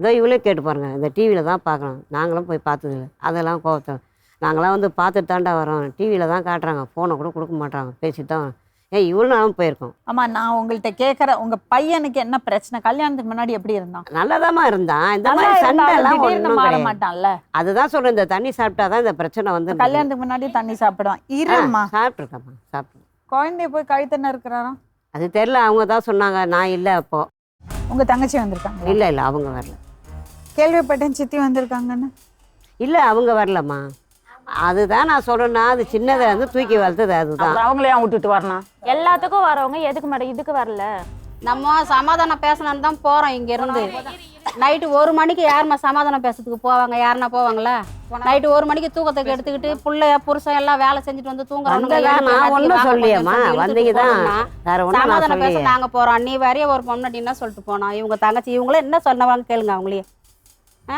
இதோ இவளே கேட்டு பாருங்க, இந்த டிவியில் தான் பார்க்கணும், நாங்களும் போய் பார்த்ததில்ல. அதெல்லாம் கோவத்தை நாங்களாம் வந்து பார்த்துட்டு தாண்டா வரோம், டிவியில் தான் காட்டுறாங்க, ஃபோனை கூட கொடுக்க மாட்டாங்க, பேசிட்டு தான் இவ்வளோ நாளும் போயிருக்கோம். ஆமாம், நான் உங்கள்கிட்ட கேட்குறேன், உங்கள் பையனுக்கு என்ன பிரச்சனை? கல்யாணத்துக்கு முன்னாடி எப்படி இருந்தான்? நல்லாதாம்மா இருந்தான். இந்த மாதிரி சண்டைலாம் ஒன்றும் மாற கிடையாது. மாட்டான்ல. அதுதான் சொல்கிறேன், இந்த தண்ணி சாப்பிட்டா தான் இந்த பிரச்சனை வந்து. கல்யாணத்துக்கு முன்னாடி தண்ணி சாப்பிடுவான். இருமா, சாப்பிட்ருக்கேம்மா, சாப்பிட்டு. குழந்தைய போய் கழுத்தண்ண இருக்கிறாராம். அது தெரில, அவங்க தான் சொன்னாங்க, நான் இல்லை அப்போது. உங்கள் தங்கச்சி வந்திருக்காங்க? இல்லை இல்லை, அவங்க வரல. கேள்விப்பட்டேன் சித்தி வந்திருக்காங்கன்னு. இல்லை, அவங்க வரலம்மா. அதுதான் நான் சொல்கிறேன்னா, அது சின்னதை வந்து தூக்கி வளர்த்தது. அதுதான் அவங்களே விட்டுட்டு வரணும். எல்லாத்துக்கும் வரவங்க எதுக்கு மேடம் இதுக்கு வரல? நம்ம சமாதானம் பேசணும்னு தான் போகிறோம். இங்கேருந்து நைட்டு 1 மணிக்கு யாருமா சமாதானம் பேசுறதுக்கு போவாங்க? யாருன்னா போவாங்களா? நைட்டு 1 மணிக்கு தூக்கத்துக்கு எடுத்துக்கிட்டு பிள்ளை புருஷன் எல்லாம் வேலை செஞ்சுட்டு வந்து தூங்குறவங்க. நான் ஒன்றும் சொல்லியம்மா, வந்தீங்க தான். சமாதானம் பேச நாங்கள் போகிறோம். நீ வரைய ஒரு பொண்ணு என்ன சொல்லிட்டு போனோம். இவங்க தங்கச்சி இவங்களே என்ன சொன்னவாங்க கேளுங்க அவங்களே. ஆ